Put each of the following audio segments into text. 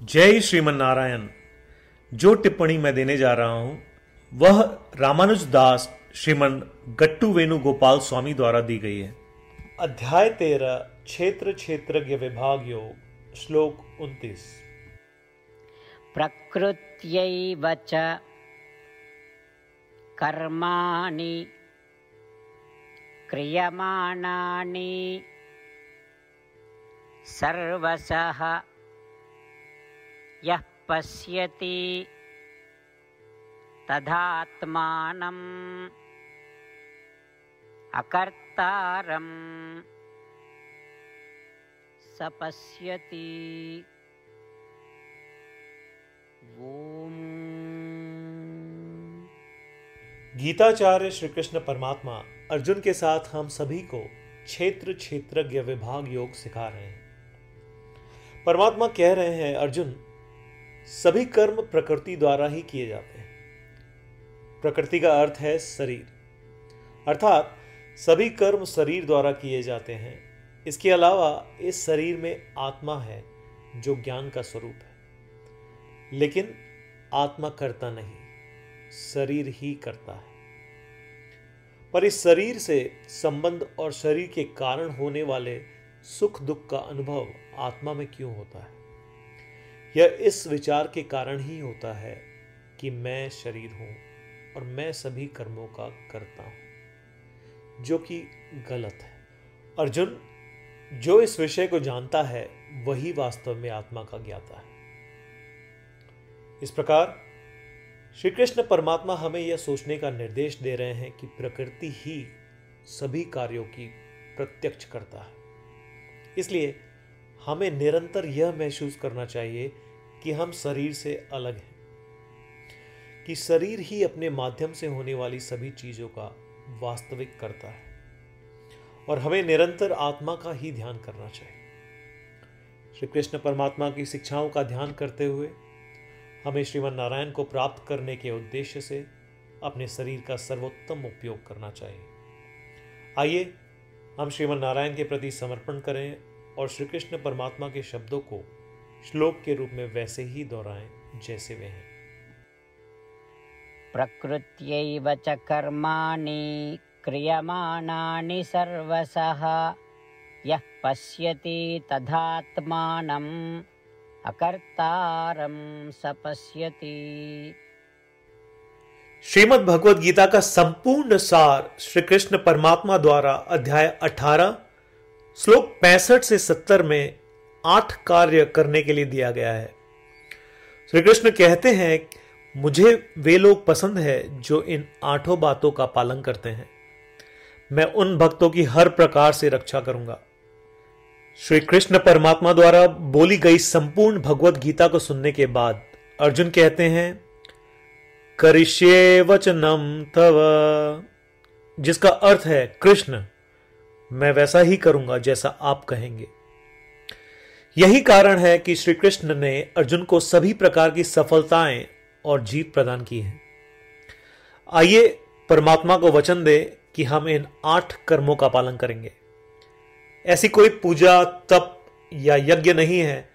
जय श्रीमन नारायण। जो टिप्पणी मैं देने जा रहा हूं वह रामानुज दास श्रीमन गट्टू वेणुगोपाल स्वामी द्वारा दी गई है। अध्याय 13 क्षेत्र क्षेत्रज्ञ विभाग योग श्लोक 29। प्रकृत्यैव च कर्माणि क्रियमाणानि सर्वशः यः पश्यति तदात्मानं अकर्तारं स पश्यति। ओम। गीताचार्य श्री कृष्ण परमात्मा अर्जुन के साथ हम सभी को क्षेत्र क्षेत्रज्ञ विभाग योग सिखा रहे हैं। परमात्मा कह रहे हैं, अर्जुन, सभी कर्म प्रकृति द्वारा ही किए जाते हैं। प्रकृति का अर्थ है शरीर, अर्थात सभी कर्म शरीर द्वारा किए जाते हैं। इसके अलावा इस शरीर में आत्मा है जो ज्ञान का स्वरूप है, लेकिन आत्मा करता नहीं, शरीर ही करता है। पर इस शरीर से संबंध और शरीर के कारण होने वाले सुख दुख का अनुभव आत्मा में क्यों होता है? यह इस विचार के कारण ही होता है कि मैं शरीर हूं और मैं सभी कर्मों का करता हूं, जो कि गलत है। अर्जुन, जो इस विषय को जानता है वही वास्तव में आत्मा का ज्ञाता है। इस प्रकार श्री कृष्ण परमात्मा हमें यह सोचने का निर्देश दे रहे हैं कि प्रकृति ही सभी कार्यों की प्रत्यक्ष करता है। इसलिए हमें निरंतर यह महसूस करना चाहिए कि हम शरीर से अलग हैं, कि शरीर ही अपने माध्यम से होने वाली सभी चीजों का वास्तविक करता है और हमें निरंतर आत्मा का ही ध्यान करना चाहिए। श्री कृष्ण परमात्मा की शिक्षाओं का ध्यान करते हुए हमें श्रीमन नारायण को प्राप्त करने के उद्देश्य से अपने शरीर का सर्वोत्तम उपयोग करना चाहिए। आइए हम श्रीमन नारायण के प्रति समर्पण करें और श्री कृष्ण परमात्मा के शब्दों को श्लोक के रूप में वैसे ही दोहराएं जैसे वे हैं। प्रकृत्यैव च कर्माणि क्रियमाणानि सर्वशः यः पश्यति तदात्मानं अकर्तारं स पश्यति। श्रीमद् भगवद गीता का संपूर्ण सार श्री कृष्ण परमात्मा द्वारा अध्याय 18 श्लोक 65 से 70 में 8 कार्य करने के लिए दिया गया है। श्री कृष्ण कहते हैं, मुझे वे लोग पसंद है जो इन 8 बातों का पालन करते हैं। मैं उन भक्तों की हर प्रकार से रक्षा करूंगा। श्री कृष्ण परमात्मा द्वारा बोली गई संपूर्ण भगवद गीता को सुनने के बाद अर्जुन कहते हैं, करिष्ये वचनम तव, जिसका अर्थ है, कृष्ण, मैं वैसा ही करूंगा जैसा आप कहेंगे। यही कारण है कि श्री कृष्ण ने अर्जुन को सभी प्रकार की सफलताएं और जीत प्रदान की है। आइए परमात्मा को वचन दे कि हम इन 8 कर्मों का पालन करेंगे। ऐसी कोई पूजा, तप या यज्ञ नहीं है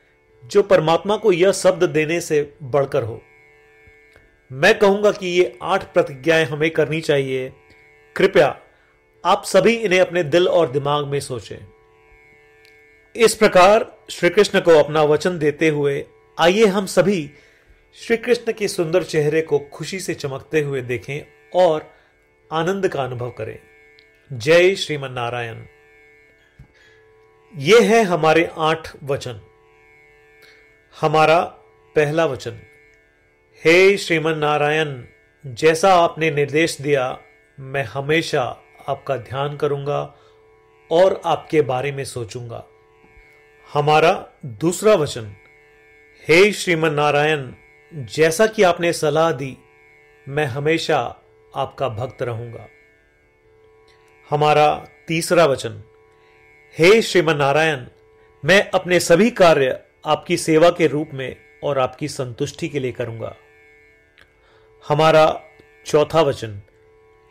जो परमात्मा को यह शब्द देने से बढ़कर हो। मैं कहूंगा कि ये 8 प्रतिज्ञाएं हमें करनी चाहिए। कृपया आप सभी इन्हें अपने दिल और दिमाग में सोचें। इस प्रकार श्री कृष्ण को अपना वचन देते हुए आइए हम सभी श्री कृष्ण के सुंदर चेहरे को खुशी से चमकते हुए देखें और आनंद का अनुभव करें। जय श्रीमन नारायण। ये है हमारे 8 वचन। हमारा पहला वचन, हे श्रीमन नारायण, जैसा आपने निर्देश दिया मैं हमेशा आपका ध्यान करूंगा और आपके बारे में सोचूंगा। हमारा दूसरा वचन, हे श्रीमन नारायण, जैसा कि आपने सलाह दी मैं हमेशा आपका भक्त रहूंगा। हमारा तीसरा वचन, हे श्रीमन नारायण, मैं अपने सभी कार्य आपकी सेवा के रूप में और आपकी संतुष्टि के लिए करूंगा। हमारा चौथा वचन,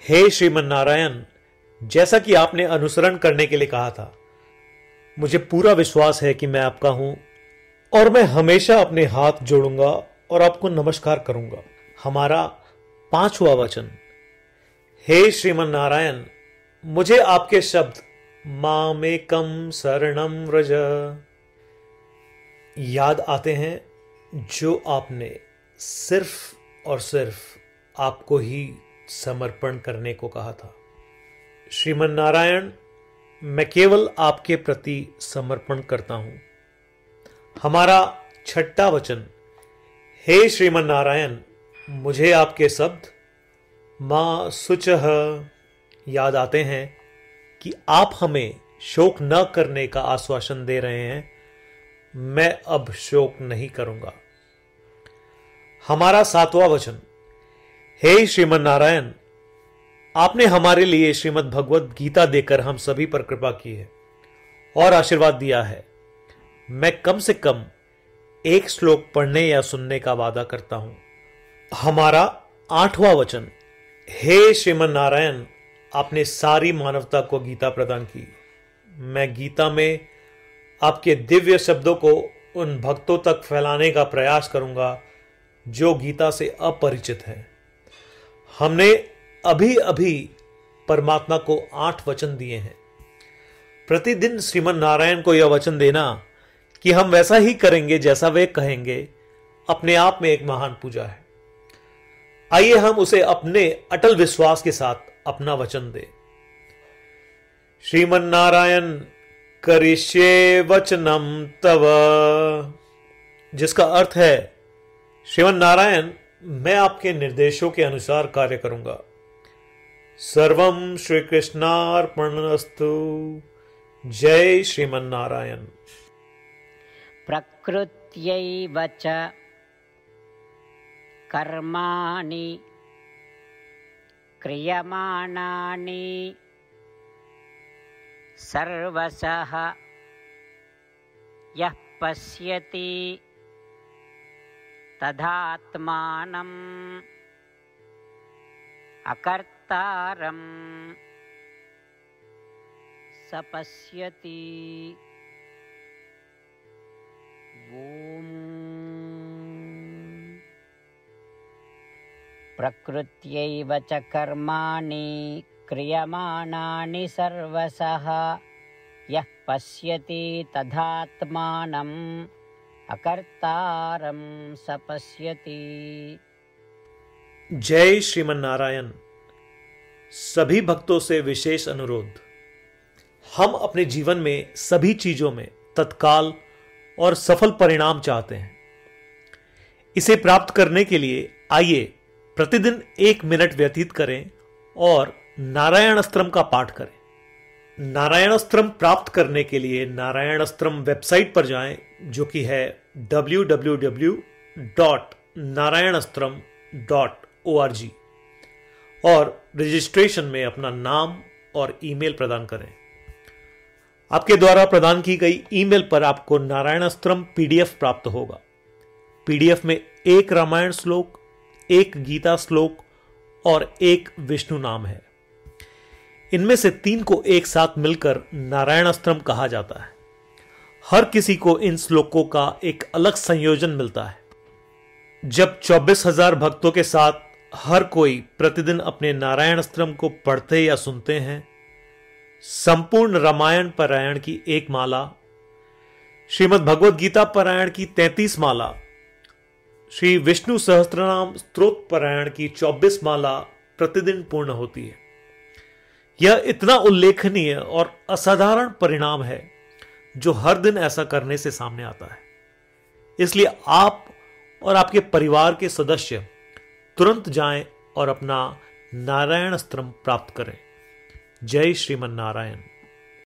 हे श्रीमन नारायण, जैसा कि आपने अनुसरण करने के लिए कहा था, मुझे पूरा विश्वास है कि मैं आपका हूं और मैं हमेशा अपने हाथ जोड़ूंगा और आपको नमस्कार करूंगा। हमारा 5वां वचन, हे श्रीमन नारायण, मुझे आपके शब्द मामेकम शरणम व्रज याद आते हैं, जो आपने सिर्फ और सिर्फ आपको ही समर्पण करने को कहा था। श्रीमन नारायण, मैं केवल आपके प्रति समर्पण करता हूं। हमारा 6वां वचन, हे श्रीमन नारायण, मुझे आपके शब्द मां शुचः याद आते हैं कि आप हमें शोक न करने का आश्वासन दे रहे हैं। मैं अब शोक नहीं करूंगा। हमारा 7वां वचन, हे श्रीमन नारायण, आपने हमारे लिए श्रीमद् भगवद गीता देकर हम सभी पर कृपा की है और आशीर्वाद दिया है। मैं कम से कम एक श्लोक पढ़ने या सुनने का वादा करता हूं। हमारा 8वां वचन, हे श्रीमन नारायण, आपने सारी मानवता को गीता प्रदान की। मैं गीता में आपके दिव्य शब्दों को उन भक्तों तक फैलाने का प्रयास करूंगा जो गीता से अपरिचित हैं। हमने अभी अभी परमात्मा को 8 वचन दिए हैं। प्रतिदिन श्रीमन नारायण को यह वचन देना कि हम वैसा ही करेंगे जैसा वे कहेंगे, अपने आप में एक महान पूजा है। आइए हम उसे अपने अटल विश्वास के साथ अपना वचन दें। श्रीमन नारायण करिष्ये वचनम तव, जिसका अर्थ है, श्रीमन नारायण, मैं आपके निर्देशों के अनुसार कार्य करूंगा। सर्वम श्री कृष्णार्पणमस्तु। जय श्रीमन नारायण। प्रकृत्यैव च कर्माणि क्रियमाणानि सर्वशः यः पश्यति तदात्मानम् अकर्तारं स पश्यति। ओम। प्रकृत्यैव च कर्माणि क्रियमाणानि सर्वशः यः पश्यति तदात्मानम् अकर्तारं स पश्यति। जय श्रीमन नारायण। सभी भक्तों से विशेष अनुरोध, हम अपने जीवन में सभी चीजों में तत्काल और सफल परिणाम चाहते हैं। इसे प्राप्त करने के लिए आइए प्रतिदिन 1 मिनट व्यतीत करें और नारायण अस्त्रम का पाठ करें। नारायण अस्त्रम प्राप्त करने के लिए नारायण अस्त्रम वेबसाइट पर जाएं, जो कि है www.narayanastram.org, और रजिस्ट्रेशन में अपना नाम और ईमेल प्रदान करें। आपके द्वारा प्रदान की गई ईमेल पर आपको नारायण अस्त्रम पीडीएफ प्राप्त होगा। पीडीएफ में 1 रामायण श्लोक, 1 गीता श्लोक और 1 विष्णु नाम है। इनमें से 3 को एक साथ मिलकर नारायण अस्त्रम कहा जाता है। हर किसी को इन श्लोकों का एक अलग संयोजन मिलता है। जब 24,000 भक्तों के साथ हर कोई प्रतिदिन अपने नारायण अस्त्रम को पढ़ते या सुनते हैं, संपूर्ण रामायण पारायण की 1 माला, श्रीमद् भगवद गीता पारायण की 33 माला, श्री विष्णु सहस्त्रनाम स्तोत्र पारायण की 24 माला प्रतिदिन पूर्ण होती है। यह इतना उल्लेखनीय और असाधारण परिणाम है जो हर दिन ऐसा करने से सामने आता है। इसलिए आप और आपके परिवार के सदस्य तुरंत जाएं और अपना नारायण अस्त्रम प्राप्त करें। जय श्रीमन नारायण।